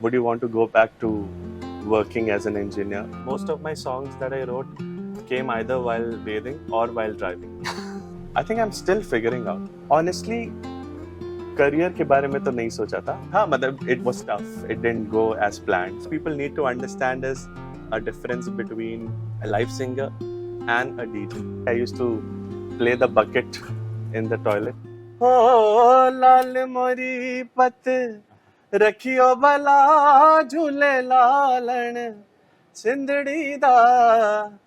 Would you want to go back to working as an engineer? Most of my songs that I wrote came either while bathing or while driving. I think I'm still figuring out. Honestly, career के बारे में तो नहीं सोचा था. हाँ, मतलब it was tough. It didn't go as planned. People need to understand is a difference between a live singer and a DJ. I used to play the bucket in the toilet. Oh, लाल मोरी पत रखियो भला झूले लालण सिंधड़ी दा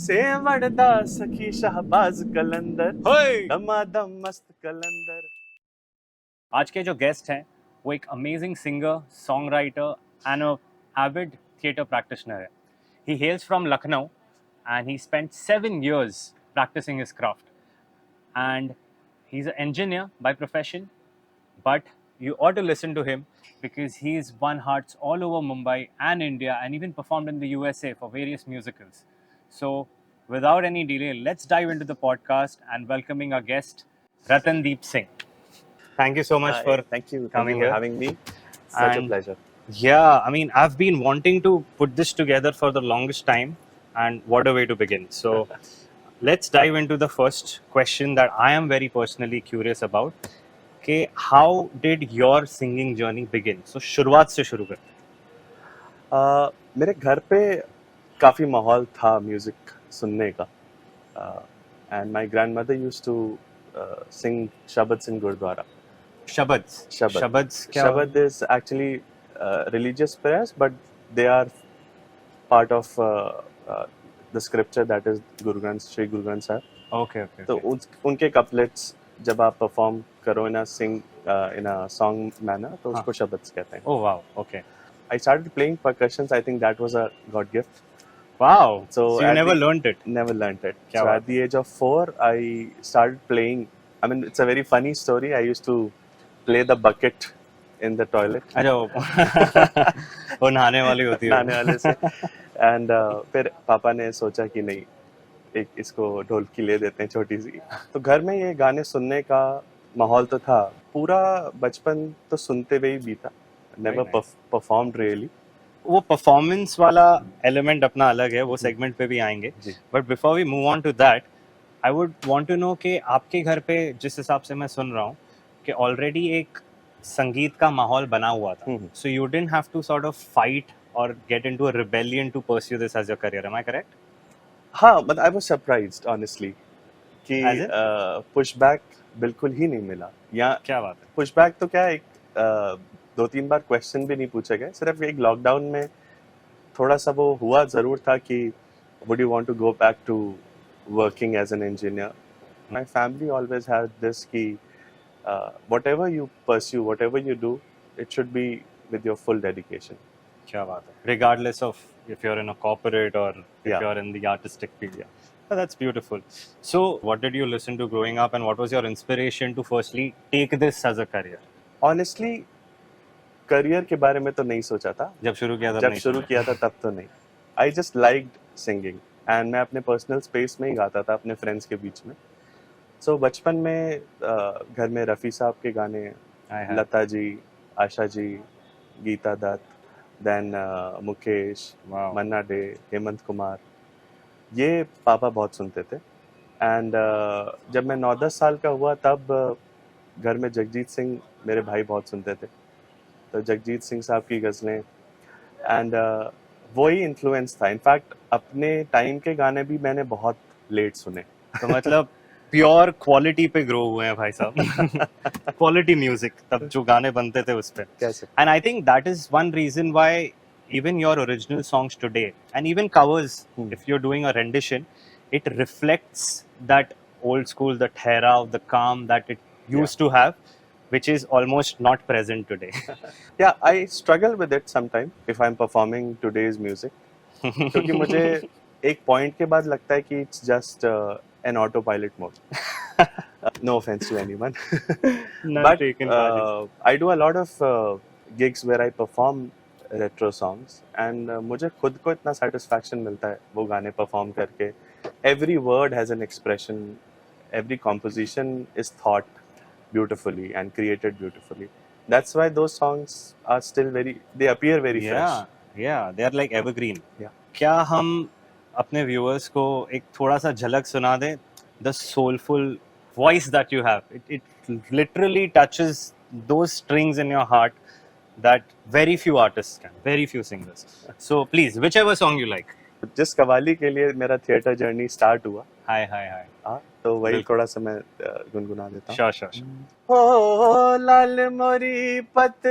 सेवड़ दा सखी शहबाज कलंदर दमादम मस्त कलंदर. आज के जो गेस्ट हैं वो एक amazing singer, song writer and a avid theatre practitioner है. He hails from Lucknow and he spent 7 years practicing his craft. And he's an engineer by profession, but you ought to listen to him because he's won hearts all over Mumbai and India and even performed in the USA for various musicals. So without any delay, let's dive into the podcast and welcoming our guest, Ratandeep Singh. Thank you so much Hi, for thank you coming for here. having me. Such a And pleasure. yeah, I mean, I've been wanting to put this together for the longest time, and what a way to begin. So let's dive into the first question that I am very personally curious about. Okay, how did your singing journey begin? So शुरुआत से शुरू करते हैं. मेरे घर पे काफी माहौल था म्यूजिक सुनने का. And my grandmother used to sing shabads in gurdwara. Shabads. Shabad. Shabads क्या? Shabad is actually religious prayers, but they are part of the scripture that is Guru Granth, Shri Guru Granth Sahib. Okay, okay. तो उनके couplets जब आप perform करो in a song manner, तो उसको शबद्स कहते हैं. Oh wow. Okay. I started playing percussions. I think that was a God gift. Wow. So you at never the- learned it. Never learned it. क्या So बात at the age of 4, I started playing. I mean, it's a very funny story. I used to play the bucket in the toilet. अच्छा वो नहाने वाली होती है. नहाने वाले से. And फिर पापा ने सोचा कि नहीं, एक इसको ढोलकी ले देते हैं छोटी सी. तो घर में ये गाने सुनने का माहौल तो था. पूरा बचपन तो सुनते हुए ही बीता. Never Very nice. performed really. वो परफॉर्मेंस वाला एलिमेंट अपना अलग है, वो सेगमेंट पे भी आएंगे. जी. But before we move on to that, I would want to know कि आपके घर पे जिस हिसाब से मैं सुन रहा हूँ कि ऑलरेडी एक संगीत का माहौल बना हुआ था. So you didn't have to sort of fight or get into a rebellion to pursue this as your career. Am I correct? हाँ, but I was surprised honestly कि As in? पुशबैक बिल्कुल ही नहीं मिला. या क्या बात है. पुशबैक तो क्या, एक 2-3 बार क्वेश्चन भी नहीं पूछा गया. सिर्फ एक लॉकडाउन में थोड़ा सा वो हुआ जरूर था कि would you want to go back to working as an engineer? My family always had this कि whatever you pursue, whatever you do, it should be with your full dedication. क्या बात है. Regardless of if you're in a corporate or if Yeah. you're in the artistic field. Yeah. Oh, that's beautiful. So, what did you listen to growing up, and what was your inspiration to firstly take this as a career? Honestly, career के बारे में तो नहीं सोचा था. जब शुरू किया था जब शुरू किया था तब तो नहीं. I just liked singing and मैं अपने पर्सनल स्पेस में ही गाता था अपने फ्रेंड्स के बीच में. So बचपन में घर में रफ़ी साहब के गाने, लता जी, आशा जी, गीता दत्त, देन मुकेश, Wow. मन्ना डे, हेमंत कुमार, ये पापा बहुत सुनते थे. एंड जब मैं 9-10 साल का हुआ तब घर में जगजीत सिंह मेरे भाई बहुत सुनते थे. तो जगजीत सिंह साहब की गज़लें एंड वही इन्फ्लुएंस था. इनफैक्ट अपने टाइम के गाने भी मैंने बहुत लेट सुने. तो मतलब प्योर क्वालिटी पे ग्रो हुए हैं भाई साहब. क्वालिटी म्यूजिक तब जो गाने बनते थे उस पे. कैसे? And I think that is one reason why even your original songs today and even covers, if you're doing a rendition, it reflects that old school, the ठहराव, the calm that it used to have, which is almost not present today. Yeah, I struggle with it sometimes if I'm performing today's music. क्योंकि मुझे एक point के बाद लगता है कि it's just an autopilot mode. No offense to anyone. None But taken, I do a lot of gigs where I perform retro songs and मुझे खुद को इतना satisfaction मिलता है वो गाने perform करके. Every word has an expression. Every composition is thought beautifully and created beautifully. That's why those songs are still they appear very fresh. Yeah, they are like evergreen. Yeah. क्या हम अपने viewers को एक थोड़ा सा झलक सुना दें? The soulful voice that you have, it literally touches those strings in your heart that very few artists can, very few singers. So please, whichever song you like. जिस कवाली के लिए मेरा थिएटर जर्नी स्टार्ट हुआ, Hi. हाँ, तो वही बिल्कुल। थोड़ा सा मैं गुनगुना देता हूँ। Sure. हो लाल मोरी पत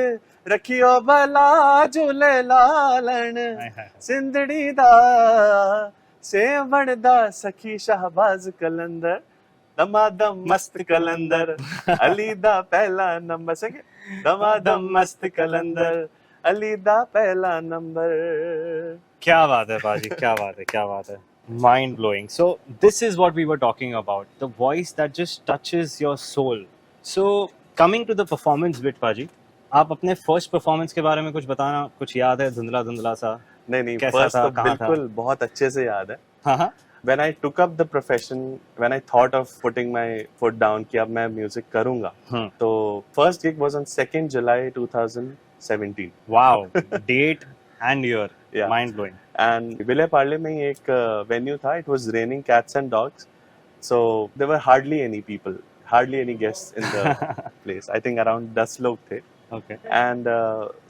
रखियो भला झूले लालन Hi. सिंधड़ी दा सेवण दा सखी शाहबाज कलंदर दमादम मस्त कलंदर अली दा पहला नंबर संगे दमादम मस्त कलंदर अली दा पहला नंबर। क्या बात है बाजी, क्या बात है, mind blowing. So this is what we were talking about, the voice that just touches your soul. So coming to the performance bit, Paji, आप अपने फर्स्ट परफॉर्मेंस के बारे में कुछ बताना, कुछ याद है धुंधला सा? नहीं कैसा फर्स्ट था, तो कहाँ था? बिल्कुल बहुत अच्छे से याद है। हाँ When I took up the profession, when I thought of putting my foot down कि अब मैं म्यूजिक करूंगा, तो first gig was on 2nd July 2017. wow, date and year, Yeah. mind blowing. And Vile Parle में ही एक venue था, it was raining cats and dogs, so there were hardly any people, hardly any guests in the place. I think around 10 लोग थे। Okay. And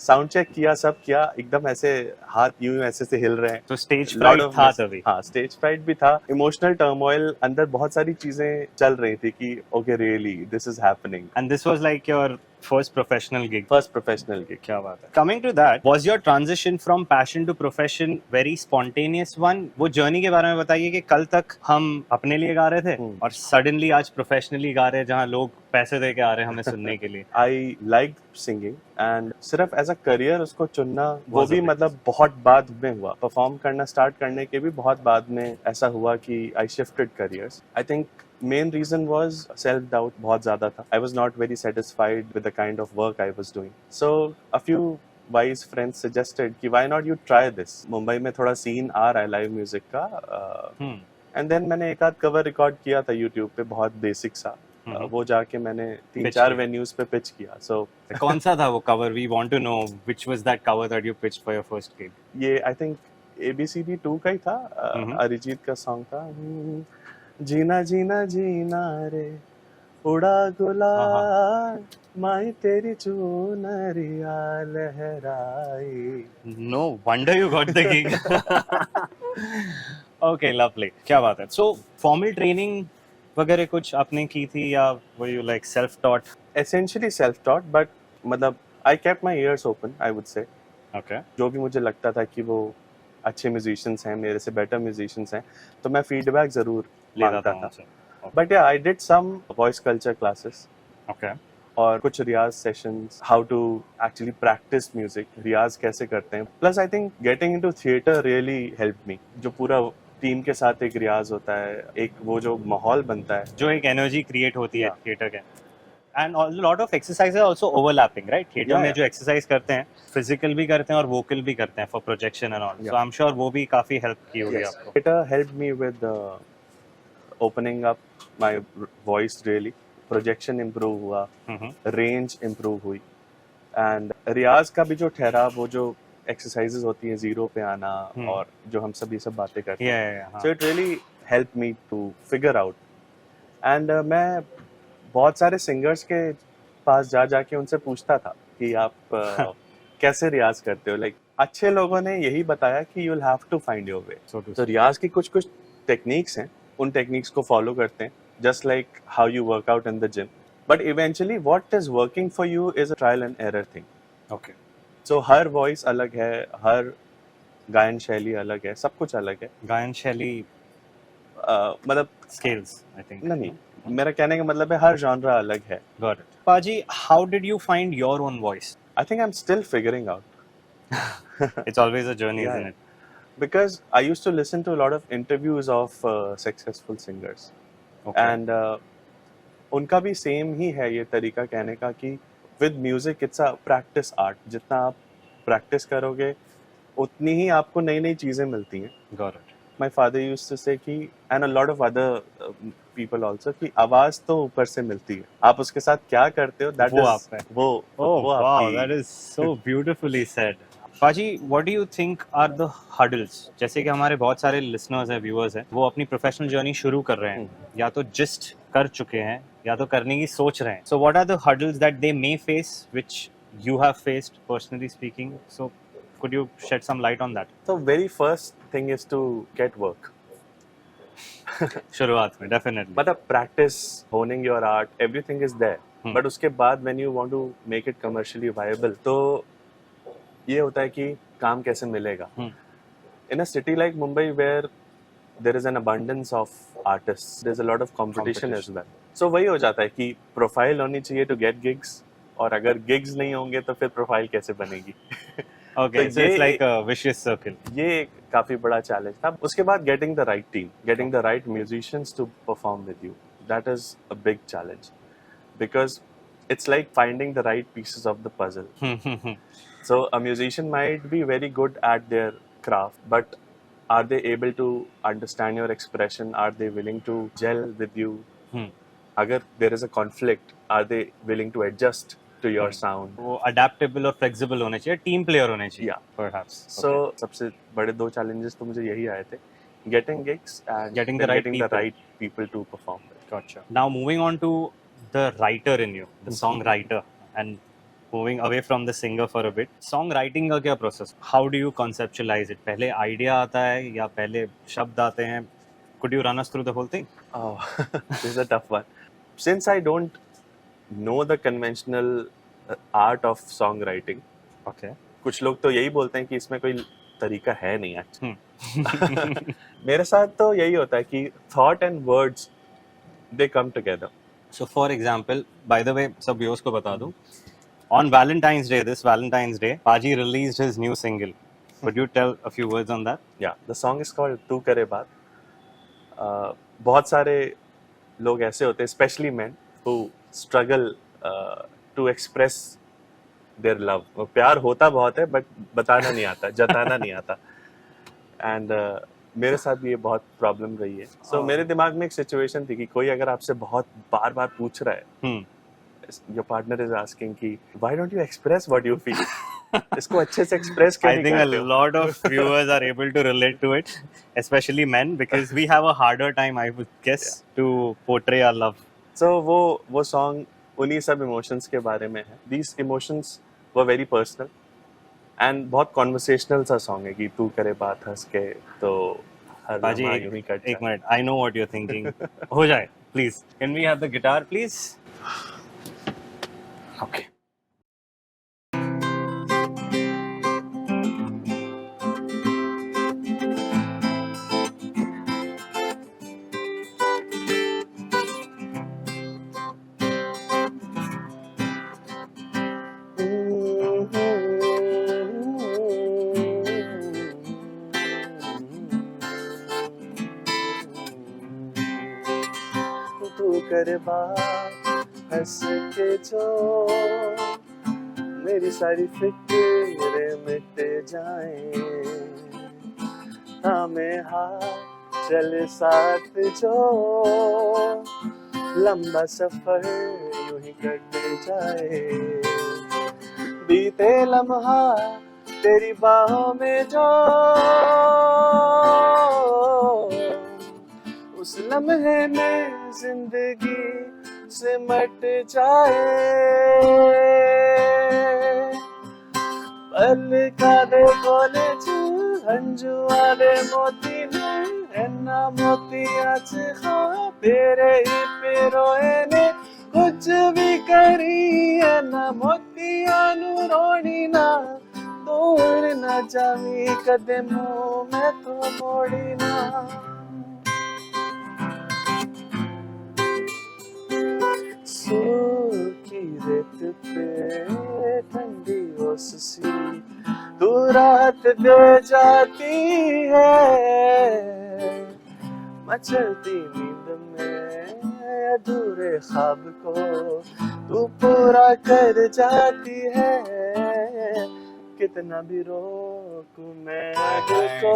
sound check किया, सब किया, एकदम ऐसे हाथ यूं ऐसे से हिल रहे हैं। तो स्टेज Lot फ्राइट of था mess- तभी? हाँ, स्टेज फ्राइट भी था, इमोशनल टर्मोइल, अंदर बहुत सारी चीजें चल रही थी कि okay really this is happening. And this was like your first professional gig? First professional gig. क्या बात है। Coming to that, was your transition from passion to profession very spontaneous one? वो जर्नी के बारे में बताइए कि कल तक हम अपने लिए गा रहे थे और सडनली आज प्रोफेशनली गा रहे हैं जहाँ लोग पैसे दे के आ रहे हैं हमें सुनने के लिए। आई लाइक सिंगिंग एंड सिर्फ एज अ करियर उसको चुनना वो Was a भी bit. मतलब बहुत बाद में हुआ। परफॉर्म करना स्टार्ट करने के भी बहुत बाद में ऐसा हुआ कि I shifted careers. I think main reason was self doubt बहुत ज्यादा था। I was not very satisfied with the kind of work I was doing, so a few wise friends suggested कि why not you try this. Mumbai में थोड़ा scene आ रहा है live music का, एंड देन मैंने एक आध कवर रिकॉर्ड किया था यूट्यूब पे, बहुत बेसिक सा। वो जाके मैंने 3-4 किया। वेन्यूज पे पिच किया। सो कौन सा था वो cover? We want to know which was that cover that you pitched for your first gig. ये आई थिंक ABCD 2 का ही था, अरिजीत का सॉन्ग था। जीना जीना जीना रे उड़ा गुलाल माही तेरी चुनरिया लहराई। No wonder you got the gig. Okay, lovely. क्या बात है। So formal training वगैरह कुछ आपने की थी या were you like self taught? Essentially self taught, but मतलब I kept my ears open, I would say. Okay. जो भी मुझे लगता था कि वो अच्छे म्यूजिशियंस हैं, मेरे से बेटर म्यूजिशियंस हैं, तो मैं फीडबैक जरूर मांगता था। But yeah I did some voice culture classes. Okay. और कुछ riyaz sessions, how to actually practice music, रियाज कैसे करते हैं। Plus I think getting into theatre really help me. जो पूरा टीम के साथ एक रियाज होता है, एक वो जो माहौल बनता है, जो एक एनर्जी क्रिएट होती है थिएटर के, and lot of exercises also overlapping, right? Theatre में जो एक्सरसाइज करते हैं फिजिकल भी करते हैं और वोकल भी करते हैं for projection and all, so I am sure वो भी काफी हेल्प की होगी आपको। Theatre help me with opening up my voice really. Projection improve हुआ, रेंज इम्प्रूव हुई, एंड रियाज का भी जो ठहराव, वो जो एक्सरसाइजेस होती हैं, जीरो पे आना और जो हम सब ये सब बातें करते हैं, so it really help me to figure out. And मैं बहुत सारे सिंगर्स के पास जाके उनसे पूछता था कि आप कैसे रियाज करते हो। लाइक अच्छे लोगों ने यही बताया कि you will have to find your way. तो रियाज की कुछ टेक्निक्स हैं, उन टेक्निक्स को फॉलो करते हैं, just like how you work out in the gym. But eventually what is working for you is a trial and error thing. Okay. So her voice अलग है, हर गायन शैली अलग है, सब कुछ अलग है। गायन शैली मतलब स्केल्स, आई थिंक। नहीं, मेरा कहने का मतलब है हर जॉनरा अलग है। Got it. पाजी, how did you find your own voice? I think I am still figuring out. It's always a journey, Yeah. isn't it? Because I used to listen to a lot of interviews of successful singers, Okay. and उनका भी same ही है ये तरीका कहने का कि with music it's a practice art। जितना आप प्रैक्टिस करोगे उतनी ही आपको नई नई चीजें मिलती हैं। Got it. my father used to say कि and a lot of other people also कि आवाज तो ऊपर से मिलती है, आप उसके साथ क्या करते हो that वो is आप है। वो Oh वो wow, आपकी that is so beautifully said. Paji, what do you think are the hurdles? जैसे कि हमारे बहुत सारे listeners हैं, viewers हैं, वो अपनी professional journey शुरू कर रहे हैं, या तो just कर चुके हैं, या तो करने की सोच रहे हैं. So what are the hurdles that they may face, which you have faced personally speaking? So could you shed some light on that? so very first thing is to get work. शुरुआत में definitely. मतलब practice, honing your art, everything is there. But उसके बाद when you want to make it commercially viable, तो ये होता है कि काम कैसे मिलेगा. In a city like Mumbai where there is an abundance of artists, there's a lot of competition as well. So वही हो जाता है कि प्रोफाइल होनी चाहिए to get gigs, और अगर gigs नहीं होंगे तो फिर प्रोफाइल कैसे बनेगी. Okay, तो so it's like a vicious circle. ये एक काफी बड़ा चैलेंज था. उसके बाद getting the right team, getting the right musicians to perform with you, that is a big challenge because it's like finding the right pieces of the puzzle. So a musician might be very good at their craft, but are they able to understand your expression? Are they willing to gel with you? Agar there is a conflict, are they willing to adjust to your sound? वो adaptable और flexible होने चाहिए, team player होने चाहिए. Yeah. Perhaps. So सबसे बड़े दो challenges तो मुझे यही आए थे, getting gigs and Getting the right people to perform with. Gotcha. Now moving on to the writer in you, the songwriter, and moving away from the singer for a bit. Songwriting का क्या process? How do you conceptualize it? पहले idea आता है या पहले शब्द आते हैं? Could you run us through the whole thing? Oh, this is a tough one. Since I don't know the conventional art of songwriting, Okay. कुछ लोग तो यही बोलते हैं कि इसमें कोई तरीका है नहीं एक्चुअली. मेरे साथ तो यही होता है कि thought and words they come together. So for example, by the way, सब viewers को बता दूं, on this Valentine's Day, Paji released his new single. Could you tell a few words on that? Yeah, the song is called तू करे बात. बहुत सारे लोग ऐसे होते हैं, especially men, who struggle to express their love. प्यार होता बहुत है, but बताना नहीं आता, जताना नहीं आता. And मेरे साथ भी ये बहुत प्रॉब्लम रही है. So मेरे दिमाग में एक सिचुएशन थी कि कोई अगर आपसे बहुत बार-बार पूछ रहा है, your partner is asking कि why don't you express what you feel? इसको अच्छे से express क्यों नहीं करते हो? I think a lot of viewers are able to relate to it, especially men, because we have a harder time, I would guess, to portray our love. So वो song उन्हीं सब emotions के बारे में है. These emotions were very personal and बहुत conversational सा song है कि तू करे बात हंस के तो हर Paji, लम्हा यूं ही कट एक जाए. Minute, I know what you're thinking. हो जाए, please. Can we have the guitar, please? Okay. तू करे बात हंस के जो मेरी सारी फिक्रें मिट जाएं, थामे हाथ चले साथ जो लंबा सफर यूं ही कट जाए. बीते लम्हा तेरी बाहों में जो उस लम्हे में जिंदगी सिमट जाए. पल का दे बोले हंजू वाले मोती ने एना मोती आज खा तेरे ही पिरोए ने कुछ भी करी एना मोतिया नु रोनी ना दूर ना जावी कदमों में तो मोड़ी ना. सूखी रेत पे ठंडी ओस सी तू रात दे जाती है. मचलती नींद में अधूरे ख्वाब को तू पूरा कर जाती है. कितना भी रोकूं मैं को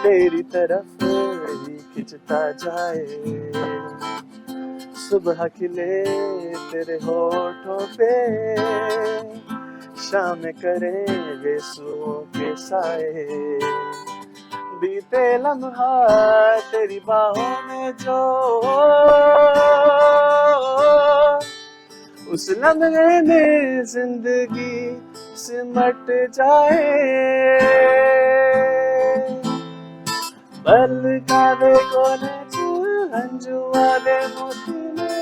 तेरी तरफ ही खिंचता जाए, सुबह खिले तेरे होठों पे, शाम करे बेसुओं के साए, बीते लम्हा तेरी बाहों में जो, उस लम्हे में जिंदगी सिमट जाए, बल कावे कोने हंजू वाले मोती ने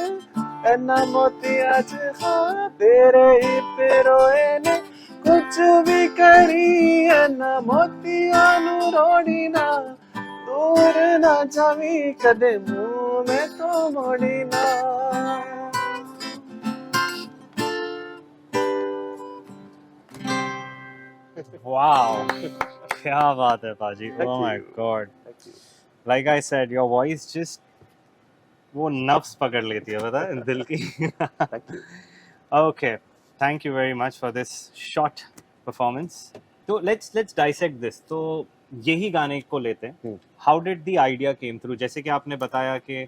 एना मोती आज खा तेरे ही पेरोए ने, कुछ भी करी एना मोती आनु रोड़ी ना, दूर ना जावी कदे मुंह में तो मोड़ी ना. Wow. क्या बात है पाजी. Thank Oh my you. god. Thank you. Like I said, your voice just वो नफ्स पकड़ लेती है पता है दिल की. Thank you. Okay. Thank you very much for this short performance. तो let's dissect this. तो यही गाने को लेते हैं. How did the idea came through? जैसे कि आपने बताया कि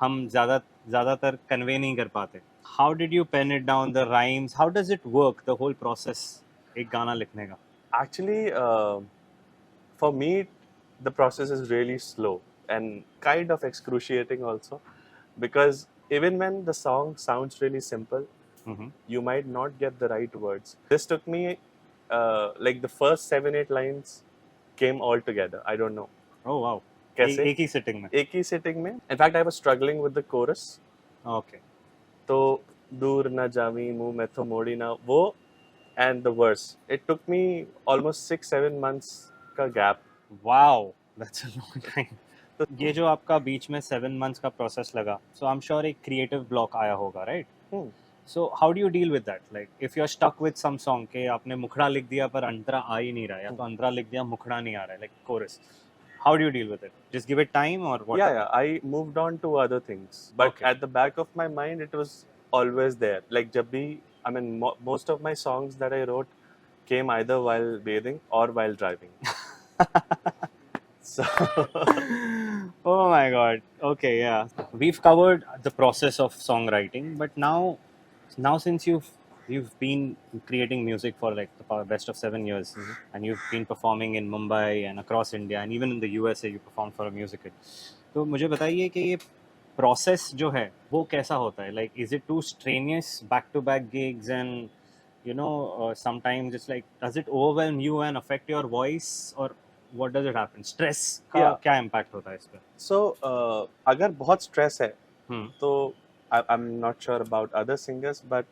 हम ज़्यादातर कन्वे नहीं कर पाते. How did you pen it down, the rhymes? How does it work, the whole process एक गाना लिखने का? Actually, for me, the process is really slow and kind of excruciating also, because even when the song sounds really simple, you might not get the right words. This took me like the first 7-8 lines came all together. I don't know. Oh wow. कैसे? एक ही sitting में. एक ही sitting में. In fact, I was struggling with the chorus. Okay. तो दूर न Xavi मुंह में तो मोड़ी ना वो, and the verse. It took me almost 6-7 months का gap. Wow, that's a long time. तो ये जो आपका बीच में 7 months का process लगा, so I'm sure एक creative block आया होगा, right? So how do you deal with that? Like if you're stuck with some song के आपने मुखड़ा लिख दिया पर अंतरा आ ही नहीं रहा, या तो अंतरा लिख दिया मुखड़ा नहीं आ रहा है, like chorus. How do you deal with it? Just give it time or what? Yeah, I moved on to other things. But Okay. at the back of my mind, it was always there. Like जब भी, I mean, most of my songs that I wrote came either while bathing or while driving. So Oh my god. Okay, yeah. We've covered the process of songwriting, but now since you've been creating music for like the best of 7 years, and you've been performing in Mumbai and across India and even in the USA you performed for a musical. तो मुझे बताइए कि ये process जो है वो कैसा होता है? Like is it too strenuous, back to back gigs, and you know sometimes it's like, does it overwhelm you and affect your voice, or what does it happen? Stress का Yeah. क्या impact होता है इस पे? So अगर बहुत stress है तो I'm not sure about other singers, but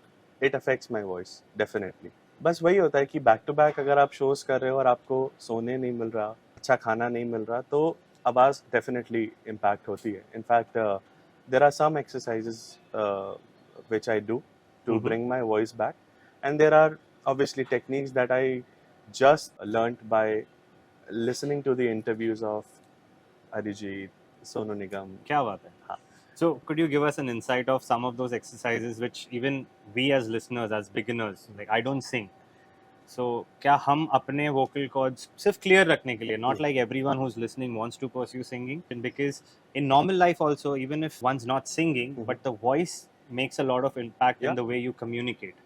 it affects my voice definitely. बस वही होता है कि back to back अगर आप shows कर रहे हो और आपको सोने नहीं मिल रहा, अच्छा खाना नहीं मिल रहा, तो आवाज़ definitely impact होती है. In fact, there are some exercises which I do to bring my voice back, and there are obviously techniques that I just learnt by listening to the interviews of Arijit, Sonu Nigam. क्या बात है? हाँ. So could you give us an insight of some of those exercises which even we as listeners, as beginners, like I don't sing, so क्या हम अपने vocal cords सिर्फ clear रखने के लिए, not like everyone who's listening wants to pursue singing, and because in normal life also, even if one's not singing, but the voice makes a lot of impact in the way you communicate,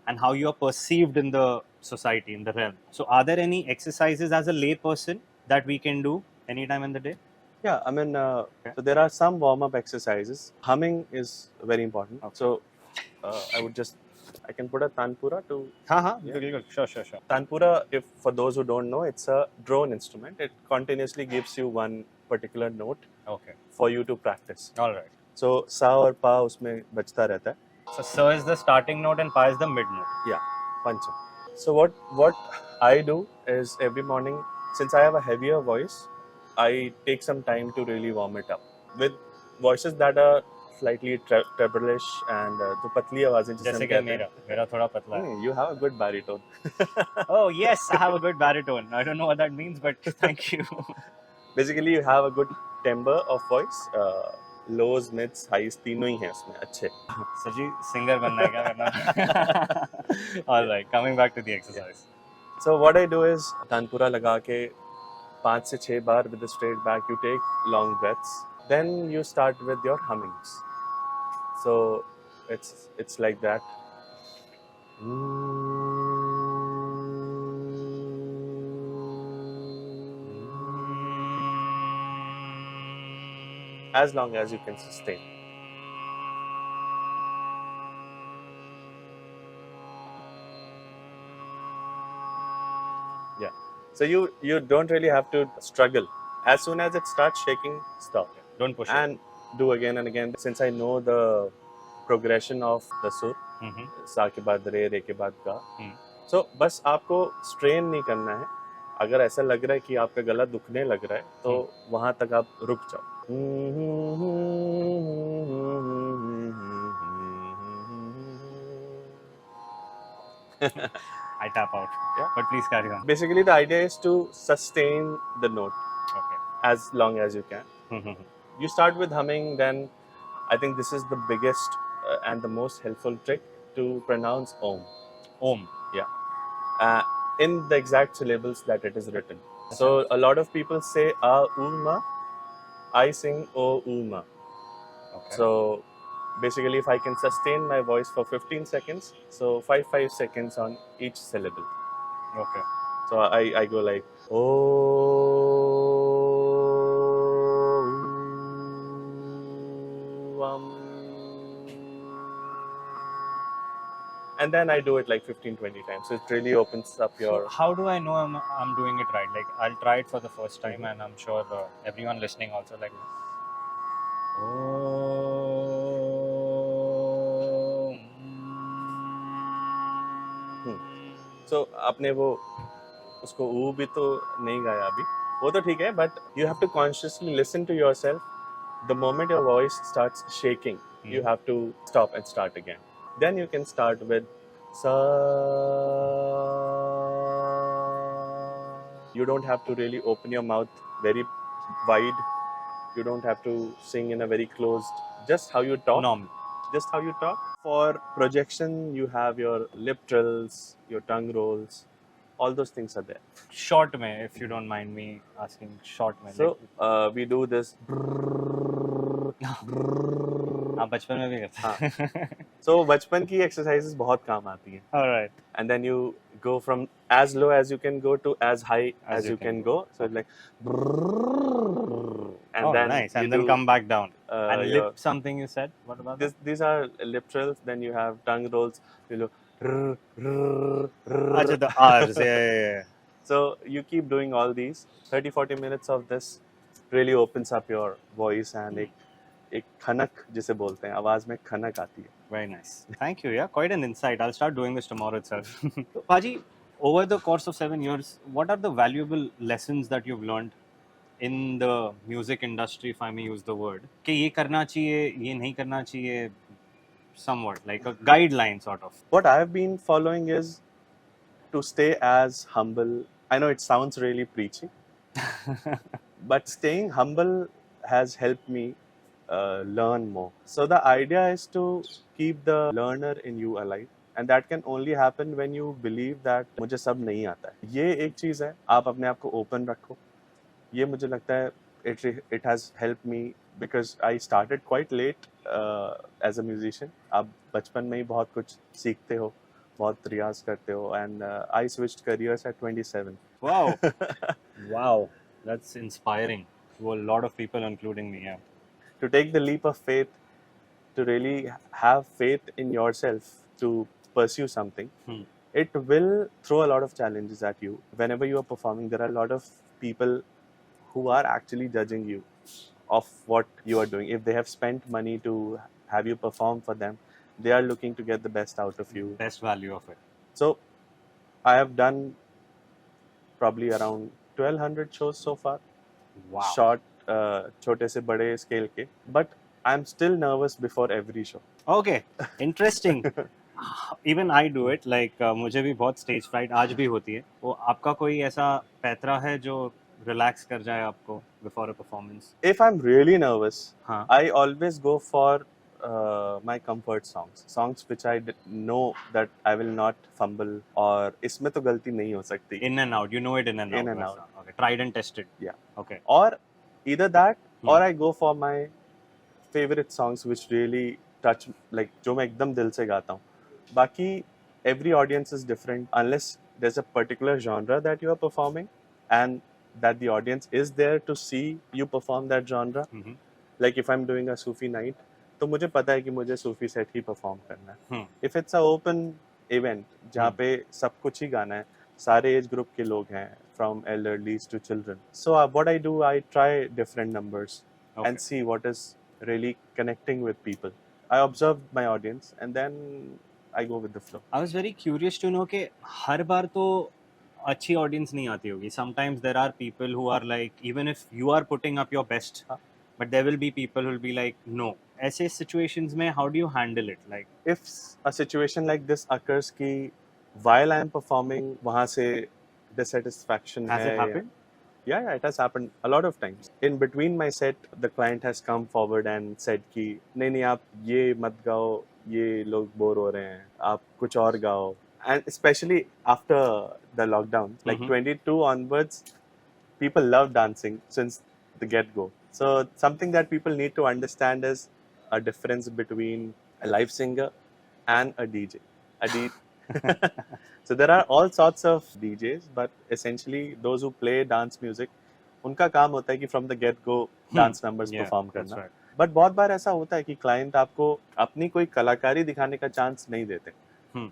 and how you are perceived in the society, in the realm. So are there any exercises as a lay person that we can do anytime in the day? Yeah, I mean, so there are some warm-up exercises. Humming is very important. Okay. So I can put a tanpura to. हाँ, Yeah. बिल्कुल, sure. Tanpura, if for those who don't know, it's a drone instrument. It continuously gives you one particular note Okay, for you to practice. all right. So sa और pa उसमें बजता रहता है. So sa is the starting note and pa is the mid note. Yeah, pancham. So what I do is every morning, since I have a heavier voice, I take some time to really warm it up with voices that are slightly treble-ish and जो पतली आवाजें जिसे जैसे हम कि कहते हैं. मेरा थोड़ा पतला है. You have a good baritone. Oh yes, I have a good baritone. I don't know what that means, but thank you. Basically, you have a good timbre of voice. Lows, mids, highs तीनों ही हैं उसमें अच्छे. सजी singer बनना है क्या करना? All right, coming back to the exercise. So what I do is tanpura लगा के 5 से 6 बार with a straight back, you take long breaths. Then you start with your hummings. So it's like that. As long as you can sustain. Yeah. So you don't really have to struggle. As soon as it starts shaking, stop. Don't push And do again and again. Since I know the progression of the sur, it. सा के बाद रे के बाद गा. हम्म. So बस आपको strain नहीं करना है. अगर ऐसा लग रहा है कि आपका गला दुखने लग रहा है, तो वहां तक आप रुक जाओ. I tap out. Yeah. But please carry on. Basically, the idea is to sustain the note Okay. as long as you can. You start with humming, then I think this is the biggest and the most helpful trick to pronounce Om. Om. In the exact syllables that it is written. So a lot of people say a uma, I sing o uma. Okay. So basically, if I can sustain my voice for 15 seconds, so 5 seconds on each syllable. Okay. So I go like oh, and then I do it like 15-20 times. So it really opens up your. So how do I know I'm doing it right? Like I'll try it for the first time, and I'm sure everyone listening also like. So आपने वो उसको ऊ भी तो नहीं गाया अभी. वो तो ठीक है, but you have to consciously listen to yourself. The moment your voice starts shaking, you have to stop and start again. Then you can start with sa. You don't have to really open your mouth very wide. You don't have to sing in a very closed. Just how you talk. Normal. Just how you talk. For projection, you have your lip trills, your tongue rolls. All those things are there. Short में, if you don't mind me asking, short में. So we do this. हाँ बचपन में भी करते. So बचपन की exercises बहुत काम आती हैं. All right. And then you go from as low as you can go to as high as you can go. So it's like. And then nice. And you then do, come back down. And your- lip something you said. What about that? These are lip trills. Then you have tongue rolls. You look. Acha, the R's. Yeah. So you keep doing all these. 30-40 minutes of this really opens up your voice and एक खनक जिसे बोलते हैं, आवाज में खनक आती है. Very nice. Thank you. Yeah, quite an insight. I'll start doing this tomorrow itself. So, Paji, over the course of 7 years, what are the valuable lessons that you've learned in the music industry, if I may use the word? कि ये करना चाहिए, ये नहीं करना चाहिए, somewhat like a guideline sort of. What I've been following is to stay as humble. I know it sounds really preachy, but staying humble has helped me learn more. So the idea is to keep the learner in you alive. And that can only happen when you believe that मुझे सब नहीं आता है. ये एक चीज़ है, आप अपने आप को open रखो. ये मुझे लगता है it has helped me because I started quite late as a musician. आप बचपन में ही बहुत कुछ सीखते हो, बहुत रियाज करते हो, and I switched careers at 27. Wow. Wow. That's inspiring to a lot of people, including me. Yeah. To take the leap of faith, to really have faith in yourself to pursue something, it will throw a lot of challenges at you. Whenever you are performing, there are a lot of people who are actually judging you of what you are doing. If they have spent money to have you perform for them, they are looking to get the best out of you. Best value of it. So I have done probably around 1200 shows so far. Wow. Short, छोटे से बड़े scale के. But I'm still nervous before every show. Okay, interesting. Even I do it. Like मुझे भी बहुत stage fright आज भी होती है. वो आपका कोई ऐसा पैतरा है जो relax कर जाए आपको before a performance? If I'm really nervous, हाँ. I always go for my comfort songs which I know that I will not fumble, और इसमें तो गलती नहीं हो सकती. In and out. You know it in and out. In and वैसा. out. Okay. Tried and tested. Yeah. Okay. Or either that, Hmm. or I go for my favorite songs which really touch, like जो मैं एकदम दिल से गाता हूँ. बाकी every audience is different unless there's a particular genre that you are performing and that the audience is there to see you perform that genre. Mhm. Like if I'm doing a Sufi night, तो मुझे पता है कि मुझे सूफी set ही perform करना है. Hmm. If it's a open event जहाँ पे सब कुछ ही गाना है, सारे एज ग्रुप के लोग हैं, from elderlies to children. So what I do, I try different numbers Okay. and see what is really connecting with people. I observe my audience and then I go with the flow. I was very curious to know कि हर बार तो अच्छी audience नहीं आती होगी. Sometimes there are people who are like, even if you are putting up your best, हाँ. but there will be people who will be like, no. ऐसे situations में how do you handle it? Like, If a situation like this occurs कि while I am performing वहाँ से dissatisfaction has है, it happened? Yeah, it has happened a lot of times. In between my set, the client has come forward and said कि नहीं आप ये मत गाओ, ये लोग बोर हो रहे हैं, आप कुछ और गाओ. And especially after the lockdown, like Mhm. 22 onwards, people love dancing since the get-go. So something that people need to understand is a difference between a live singer and a DJ. So there are all sorts of DJs, but essentially those who play dance music, उनका काम होता है कि from the get-go dance numbers Yeah, perform that's करना. right. But बहुत बार ऐसा होता है कि client आपको अपनी कोई कलाकारी दिखाने का chance नहीं देते. Hmm.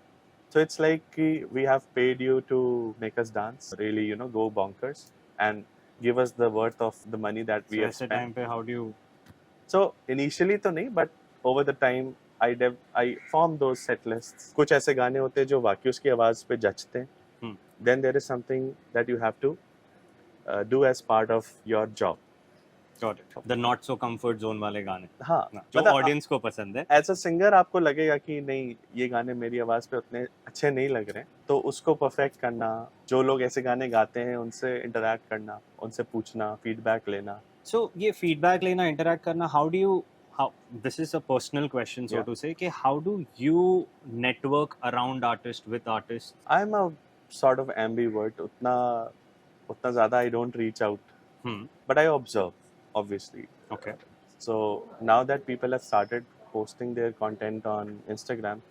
So it's like कि we have paid you to make us dance, really, go bonkers and give us the worth of the money that we So have ऐसे spent. time पे how do you? So initially तो नहीं, but over the time I form those set lists. कुछ ऐसे गाने होते हैं जो वाकई उसकी आवाज पे जचते हैं. Then there is something that you have to do as part of your job. Got it. The not so comfort zone वाले गाने. हाँ, जो मतलब ऑडियंस को पसंद है. एज अ सिंगर आपको लगेगा कि नहीं ये गाने मेरी आवाज पे उतने अच्छे नहीं लग रहे हैं, तो उसको परफेक्ट करना, जो लोग ऐसे गाने गाते हैं उनसे इंटरेक्ट करना, उनसे पूछना, फीडबैक लेना. So ये feedback लेना, interact करना, how this is a personal question, so Yeah. to say, कि how do you network around artists with artists? I am a sort of ambivert. उतना ज्यादा I don't reach out, but I observe, obviously. Okay. So now that people have started posting their content on Instagram,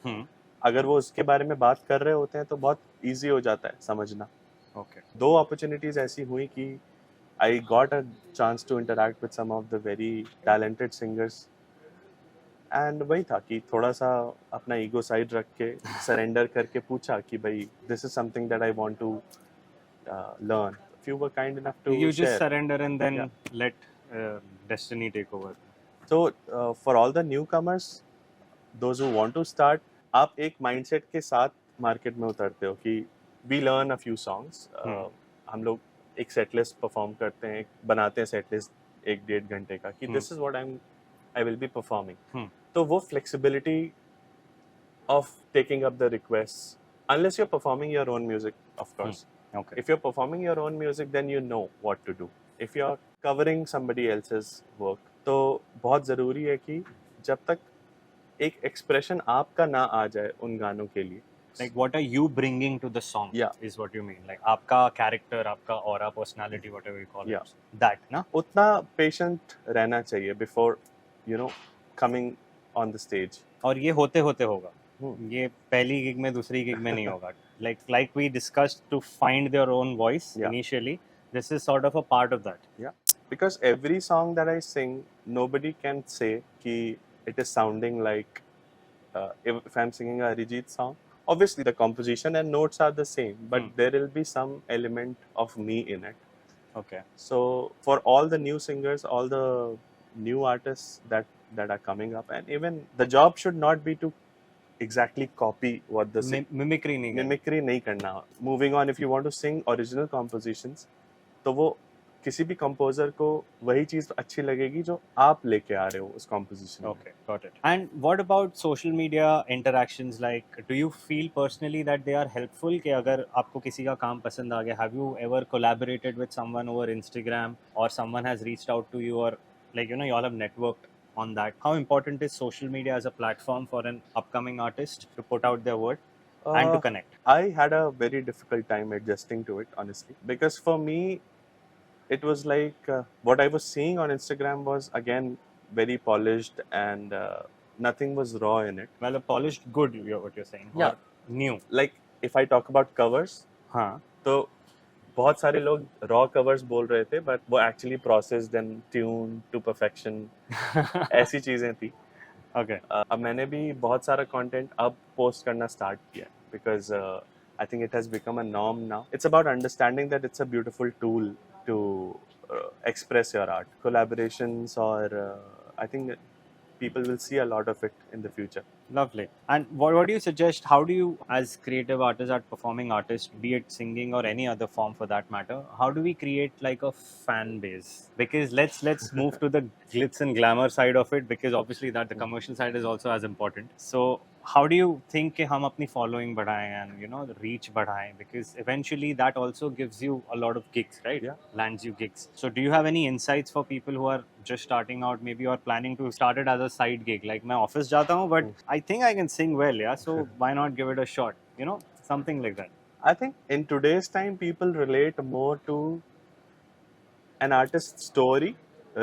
अगर वो उसके बारे में बात कर रहे होते हैं तो बहुत easy हो जाता है समझना. Okay. 2 opportunities ऐसी हुई कि I got a chance to interact with some of the very talented singers, and वही था कि थोड़ा सा अपना ego side रख के surrender करके पूछा कि भाई this is something that I want to learn. If you were kind enough to You share. just surrender and then Yeah. let destiny take over. So for all the newcomers, those who want to start, आप एक mindset के साथ market में उतरते हो कि we learn a few songs. हम लोग एक set list perform करते हैं, बनाते हैं set list 1-1.5 घंटे का कि this is what I will be performing. तो वो flexibility of taking up the requests, unless you're performing your own music, of course. Okay. If you're performing your own music, then you know what to do. If you're covering somebody else's work, तो बहुत ज़रूरी है कि जब तक एक expression आपका ना आ जाए उन गानों के लिए. Like what are you bringing to the song? Yeah. Is what you mean. Like आपका character, आपका aura, personality, whatever you call Yeah. it. That, ना? उतना patient रहना चाहिए before, coming on the stage. और ये होते होते होगा. ये पहली गिग में दूसरी गिग में नहीं होगा. Like we discussed, to find their own voice initially, this is sort of a part of that. Yeah, because every song that I sing, nobody can say कि it is sounding like if I'm singing a Arijit song, obviously the composition and notes are the same, but there will be some element of me in it. Okay. So for all the new singers, all the new artists that are coming up, and even the job should not be to exactly copy what the mimicry नहीं करना. Moving on, if you want to sing original compositions, तो वो किसी भी composer को वही चीज अच्छी लगेगी जो आप लेके आ रहे हो उस composition. Okay, got it. And what about social media interactions? Like, do you feel personally that they are helpful? कि अगर आपको किसी का काम पसंद आ गया, have you ever collaborated with someone over Instagram, or someone has reached out to you, or like you all have networked? on that. How important is social media as a platform for an upcoming artist to put out their word and to Uh, connect? I had a very difficult time adjusting to it, honestly, because for me, it was like what I was seeing on Instagram was again very polished and nothing was raw in it. Well, a polished good, what you're saying, Yeah. or new. Like if I talk about covers, हाँ. तो बहुत सारे लोग raw covers बोल रहे थे but वो actually processed and tune to perfection ऐसी चीजें थी. Okay. अब मैंने भी बहुत सारा कंटेंट अब पोस्ट करना स्टार्ट किया because I think it has become a norm now. It's about understanding that it's a beautiful tool to express your art. Collaborations or I think people will see a lot of it in the future. Lovely. And what do you suggest? How do you, as creative artists, or performing artists, be it singing or any other form for that matter, how do we create like a fan base? Because let's move to the glitz and glamour side of it, because obviously that the commercial side is also as important. So how do you think कि हम अपनी following बढ़ाएं and the reach बढ़ाएं? Because eventually that also gives you a lot of gigs, right? Yeah. Lands you gigs. So do you have any insights for people who are just starting out, maybe or planning to start it as a side gig? Like मैं office जाता हूँ, but I think I can sing well, yeah. So why not give it a shot? Something like that. I think in today's time, people relate more to an artist's story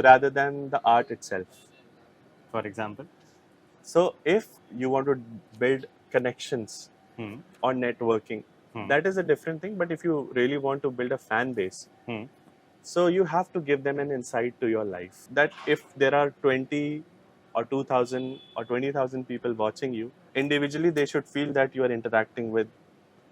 rather than the art itself. For example. So if you want to build connections Hmm. or networking, Hmm. that is a different thing. But if you really want to build a fan base, Hmm. so you have to give them an insight to your life. That if there are 20 or 2,000 or 20,000 people watching you, individually they should feel that you are interacting with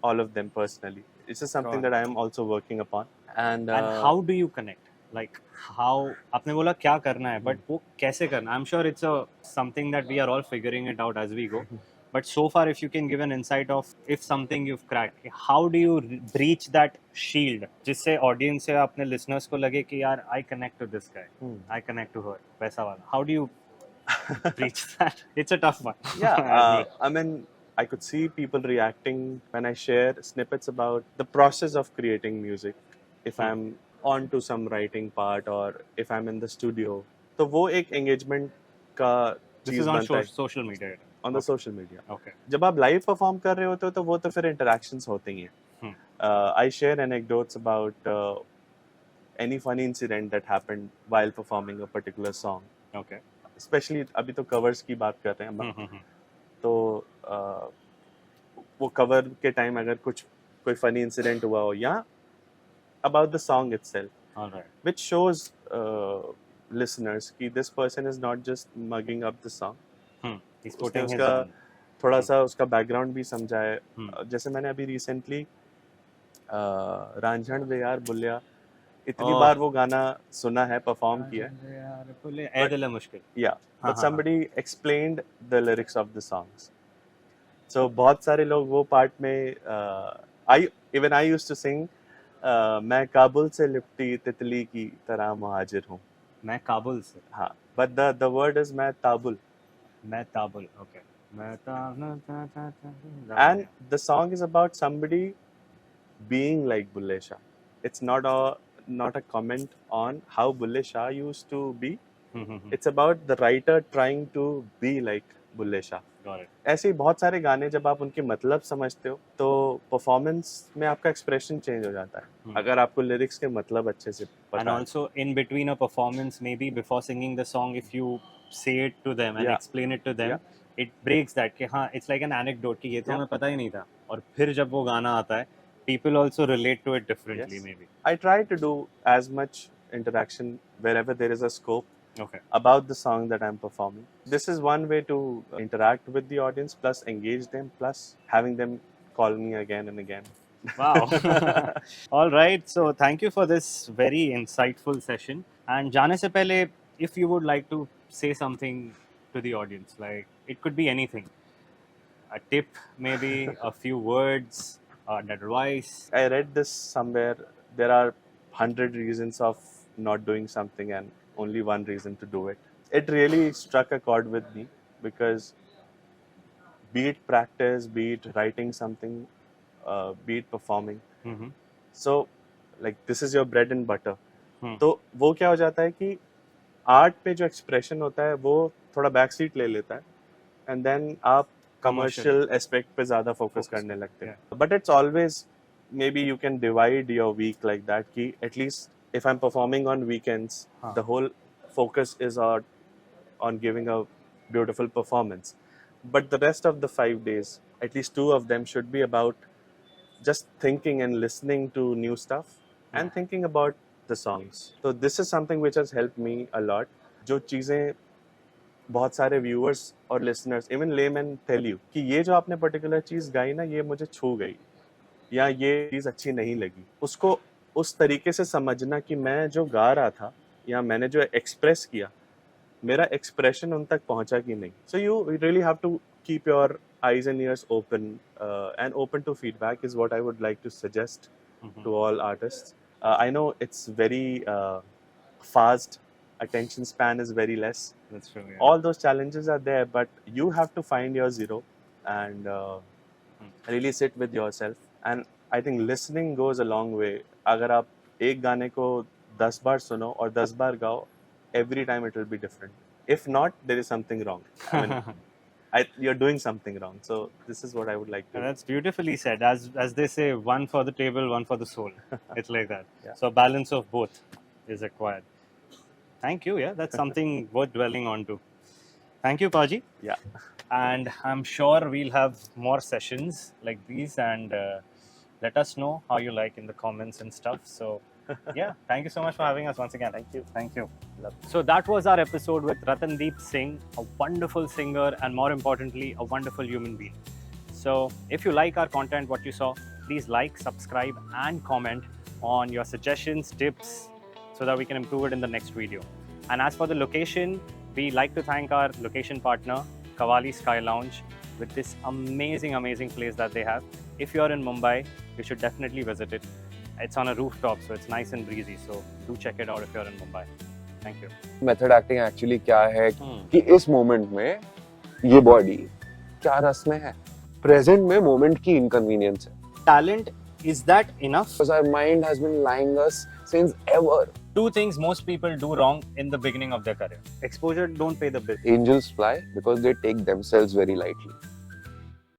all of them personally. This is something Sure. that I am also working upon. And how do you connect? Like how आपने बोला क्या करना है, but वो कैसे करना? I'm sure it's a something that we are all figuring it out as we go. But so far, if you can give an insight of if something you've cracked, how do you breach that shield जिससे audience या अपने listeners को लगे कि यार I connect to this guy, I connect to her, वैसा वाला. How do you breach that? It's a tough one. yeah, I admit. I mean, I could see people reacting when I share snippets about the process of creating music. If I'm on to some writing part or if I'm in the studio, तो वो एक engagement का This चीज is on बनता है social media. on the social media. Okay. जब आप live perform कर रहे होते हो तो वो तो फिर interactions होते ही हैं. I share anecdotes about any funny incident that happened while performing a particular song. Okay. Especially अभी तो covers की बात कर रहे हैं हम. Hmm. तो वो कवर के टाइम अगर कोई फनी इंसिडेंट हुआ हो या about the song itself, All right. which shows listeners कि this person is not just mugging up the song. He's उसने putting his उसका own. थोड़ा सा उसका बैकग्राउंड भी समझा है. जैसे मैंने अभी रिसेंटली रांझण वे यार बुल्लिया इतनी बार वो गाना सुना है, परफॉर्म किया है. ऐ दिल है मुश्किल. Yeah, but somebody explained the lyrics of the songs. So बहुत सारे लोग वो पार्ट में I used to sing मैं काबुल से लिपटी तितली की तरह मुहाजिर हूँ. मैं काबुल से. हाँ, but the word is मैं ताबुल. मैं ताबुल. Okay. मैं And the song is about somebody being like Bulle Shah. It's not a comment on how Bulle Shah used to be. It's about the writer trying to be like Bulle Shah. Got it. ऐसे ही बहुत सारे गाने जब आप उनके मतलब समझते हो तो परफॉर्मेंस में आपका एक्सप्रेशन चेंज हो जाता है अगर आपको लिरिक्स के मतलब अच्छे से पता And also in between a performance, maybe before singing the song, if you say it to them and explain it to them, it breaks that कि हाँ, it's like an anecdote कि ये तो हमें पता ही नहीं था. और फिर जब वो गाना आता है, people also relate to it differently. Maybe I try to do as much interaction wherever there is a scope. Okay. About the song that I'm performing. This is one way to interact with the audience, plus engage them, plus having them call me again and again. Wow. All right. So thank you for this very insightful session. And जाने से पहले, if you would like to say something to the audience, like it could be anything, a tip, maybe a few words, an advice. I read this somewhere. There are 100 reasons of not doing something and only one reason to do it. It really struck a chord with me because be it practice, be it writing something, be it performing. So like this is your bread and butter. तो वो क्या हो जाता है कि art पे जो expression होता है वो थोड़ा बैक सीट ले लेता है, एंड देन आप कमर्शियल एस्पेक्ट पे ज़्यादा फोकस करने लगते हैं. But it's always may be you can divide your week like that कि at least if I am performing on weekends the whole focus is on giving a beautiful performance. But the rest of the 5 days, at least 2 of them should be about just thinking and listening to new stuff and thinking about the songs. So this is something which has helped me a lot. जो चीज़ें बहुत सारे viewers और listeners, even laymen tell you कि ये जो आपने particular चीज़ गाई ना, ये मुझे छू गई या ये चीज़ अच्छी नहीं लगी, उसको उस तरीके से समझना कि मैं जो गा रहा था या मैंने जो एक्सप्रेस किया, मेरा एक्सप्रेशन उन तक पहुंचा कि नहीं. So you really have to keep your eyes and ears open and open to feedback is what I would like to suggest to all artists. I know it's very fast, attention span is very less. That's true. Yeah. All those challenges are there, but you have to find your zero and really sit with yourself. And I think listening goes a long way. अगर आप एक गाने को 10 बार सुनो और 10 बार गाओ, every time it will be different. If not, there is something wrong. I mean, you're doing something wrong. So this is what I would like to. And that's beautifully said. As they say, one for the table, one for the soul. It's like that. Yeah. So a balance of both is required. Thank you. Yeah, that's something worth dwelling on to. Thank you, Paji. Yeah. And I'm sure we'll have more sessions like these, and let us know how you like in the comments and stuff. So yeah, thank you so much for having us once again. Thank you. So that was our episode with Ratandeep Singh, a wonderful singer and more importantly, a wonderful human being. So if you like our content, what you saw, please like, subscribe and comment on your suggestions, tips, so that we can improve it in the next video. And as for the location, we like to thank our location partner, Kavali Sky Lounge, with this amazing place that they have. If you're in Mumbai, you should definitely visit it. It's on a rooftop, so it's nice and breezy. So do check it out if you're in Mumbai. Thank you. Method acting actually क्या है कि इस moment में ये body क्या रस में है, present में moment की inconvenience है. Talent, is that enough? Because our mind has been lying us since ever. 2 things most people do wrong in the beginning of their career. Exposure don't pay the bill. Angels fly because they take themselves very lightly.